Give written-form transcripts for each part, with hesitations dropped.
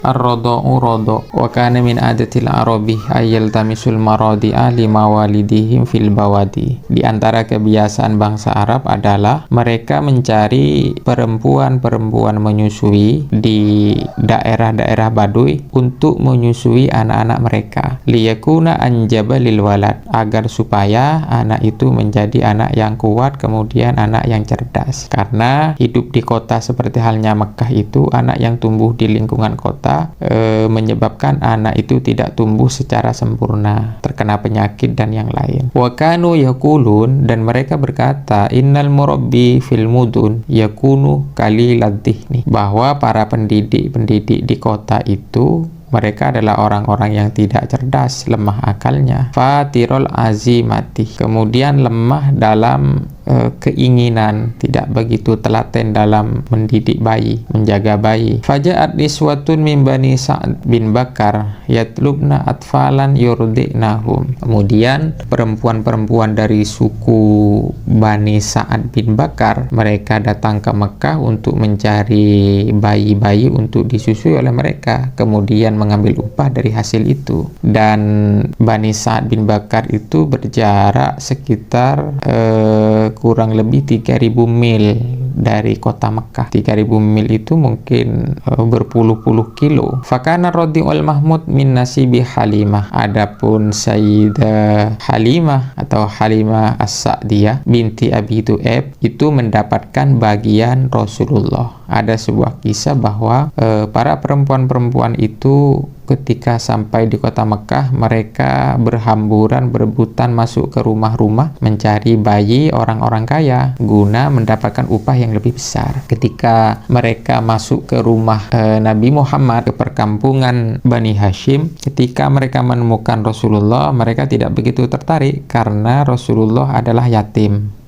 Ar-radha'u radha' wa kana min adatil arabi ayyal tamisul maradi'a li mawalidihim fil bawadi. Di antara kebiasaan bangsa Arab adalah mereka mencari perempuan-perempuan menyusui di daerah-daerah Baduy untuk menyusui anak-anak mereka. Liyakuna anjaba lil walad, agar supaya anak itu menjadi anak yang kuat, kemudian anak yang cerdas. Karena hidup di kota seperti halnya Mekah itu, anak yang tumbuh di lingkungan kota menyebabkan anak itu tidak tumbuh secara sempurna, terkena penyakit dan yang lain. Wa kanu yaqulun, dan mereka berkata, innal murabbi fil mudun yakunu qalilad dhihni, bahwa para pendidik di kota itu mereka adalah orang-orang yang tidak cerdas, lemah akalnya. Fatirul azimati, kemudian lemah dalam keinginan, tidak begitu telaten dalam mendidik bayi, menjaga bayi. Faja'at niswatun min bani Sa'ad bin Bakar yatlubna atfalan yurdi'nahum. Kemudian perempuan-perempuan dari suku Bani Sa'ad bin Bakar, mereka datang ke Mekah untuk mencari bayi-bayi untuk disusui oleh mereka, kemudian mengambil upah dari hasil itu. Dan Bani Sa'ad bin Bakar itu berjarak sekitar kurang lebih 3000 mil dari kota Mekah. 3000 mil itu mungkin berpuluh-puluh kilo. Fakana Radi'ul Mahmud min nasibi Halimah. Adapun Sayyidah Halimah atau Halimah As-Sa'diyah binti Abi Du'aib itu mendapatkan bagian Rasulullah. Ada sebuah kisah bahwa para perempuan-perempuan itu ketika sampai di kota Mekah, mereka berhamburan, berebutan masuk ke rumah-rumah mencari bayi orang-orang kaya guna mendapatkan upah yang lebih besar. Ketika mereka masuk ke rumah Nabi Muhammad, ke perkampungan Bani Hashim, ketika mereka menemukan Rasulullah, mereka tidak begitu tertarik karena Rasulullah adalah yatim.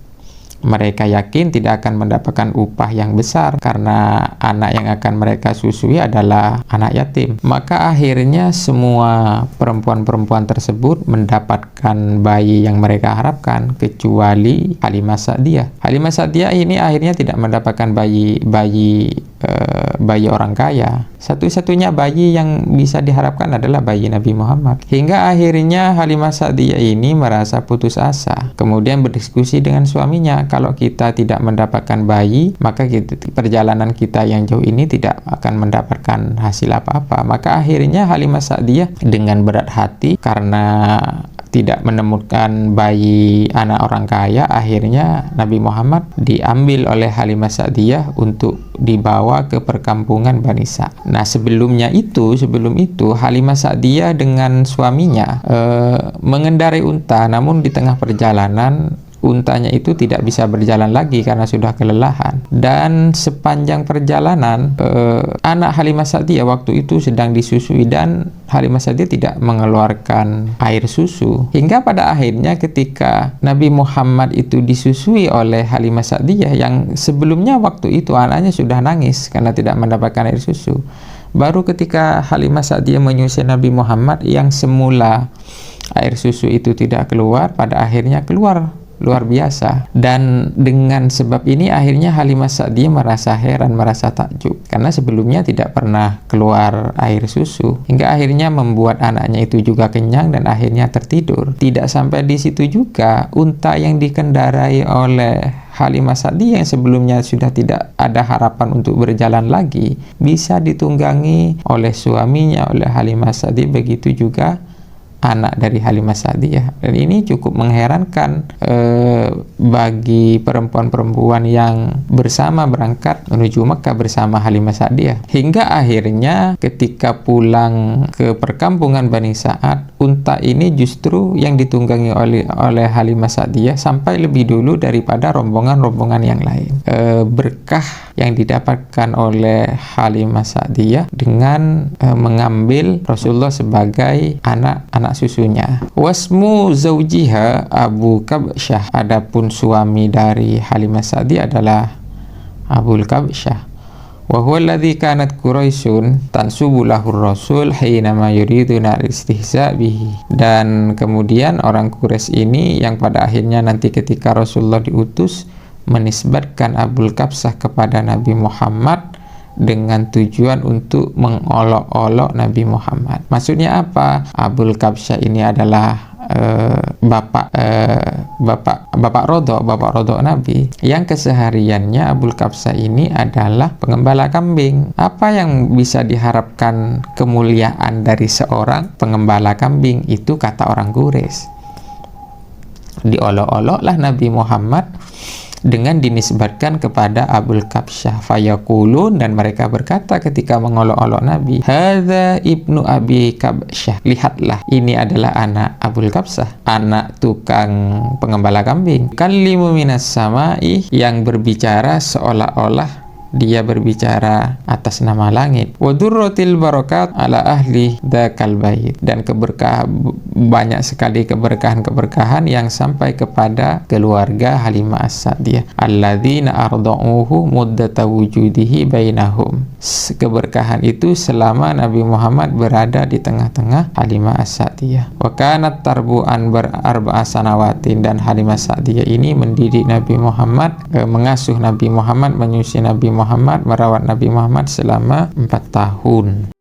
Mereka yakin tidak akan mendapatkan upah yang besar karena anak yang akan mereka susui adalah anak yatim. Maka akhirnya semua perempuan-perempuan tersebut mendapatkan bayi yang mereka harapkan, kecuali Halimah Sa'diyah. Halimah Sa'diyah ini akhirnya tidak mendapatkan bayi orang kaya. Satu-satunya bayi yang bisa diharapkan adalah bayi Nabi Muhammad. Hingga akhirnya Halimah Sa'diyah ini merasa putus asa. Kemudian berdiskusi dengan suaminya, kalau kita tidak mendapatkan bayi, maka perjalanan kita yang jauh ini tidak akan mendapatkan hasil apa-apa. Maka akhirnya Halimah Sa'diyah dengan berat hati karena tidak menemukan bayi anak orang kaya, akhirnya Nabi Muhammad diambil oleh Halimah Sa'diyah untuk dibawa ke perkampungan Bani Sa'ad. Nah, sebelum itu Halimah Sa'diyah dengan suaminya mengendarai unta, namun di tengah perjalanan untanya itu tidak bisa berjalan lagi karena sudah kelelahan. Dan sepanjang perjalanan anak Halimah Sa'diyah waktu itu sedang disusui dan Halimah Sa'diyah tidak mengeluarkan air susu. Hingga pada akhirnya ketika Nabi Muhammad itu disusui oleh Halimah Sa'diyah, yang sebelumnya waktu itu anaknya sudah nangis karena tidak mendapatkan air susu, baru ketika Halimah Sa'diyah menyusui Nabi Muhammad, yang semula air susu itu tidak keluar, pada akhirnya keluar luar biasa. Dan dengan sebab ini akhirnya Halimah Sa'diyah merasa heran, merasa takjub karena sebelumnya tidak pernah keluar air susu, hingga akhirnya membuat anaknya itu juga kenyang dan akhirnya tertidur. Tidak sampai di situ juga, unta yang dikendarai oleh Halimah Sa'diyah yang sebelumnya sudah tidak ada harapan untuk berjalan lagi, bisa ditunggangi oleh suaminya, oleh Halimah Sa'diyah, begitu juga anak dari Halimah Sa'diyah. Dan ini cukup mengherankan bagi perempuan-perempuan yang bersama berangkat menuju Mekah bersama Halimah Sa'diyah. Hingga akhirnya ketika pulang ke perkampungan Bani Sa'ad, unta ini justru yang ditunggangi oleh Halimah Sa'diyah sampai lebih dulu daripada rombongan-rombongan yang lain. Berkah yang didapatkan oleh Halimah Sa'diyah dengan mengambil Rasulullah sebagai anak susunya. Wasmu zaujiha Abu Kabsyah. Adapun suami dari Halimah Sa'diyah adalah Abu Kabsyah. Wa huwa alladhi kanat Quraisyun tansubu lahu Rasul hinama yuriduna al-istihza bihi. Dan kemudian orang Quraisy ini yang pada akhirnya nanti ketika Rasulullah diutus menisbatkan Abu Kabsyah kepada Nabi Muhammad dengan tujuan untuk mengolok-olok Nabi Muhammad. Maksudnya apa? Abul Kabsyah ini adalah bapak rodok Nabi, yang kesehariannya Abul Kabsyah ini adalah pengembala kambing. Apa yang bisa diharapkan kemuliaan dari seorang pengembala kambing? Itu kata orang Quraisy. Diolok-oloklah Nabi Muhammad dengan dinisbatkan kepada Abul Kabsyah. Fayaqulun, dan mereka berkata ketika mengolok-olok Nabi, hadza ibnu Abi Kabsyah, lihatlah ini adalah anak Abul Kabsyah, anak tukang pengembala kambing. Kallimu minas samai, yang berbicara seolah-olah dia berbicara atas nama langit. Wa durratil barakat ala ahli dzakal bait, dan banyak sekali keberkahan yang sampai kepada keluarga Halimah As-Sa'diyah, alladzina arda'uhu muddata wujudihi bainahum. Keberkahan itu selama Nabi Muhammad berada di tengah-tengah Halimah As-Sa'diyah. Wa kanat tarbu'an berarba'a sanawatin, dan Halimah As-Sa'diyah ini mendidik Nabi Muhammad, mengasuh Nabi Muhammad, menyusui Nabi Muhammad, merawat Nabi Muhammad selama 4 tahun.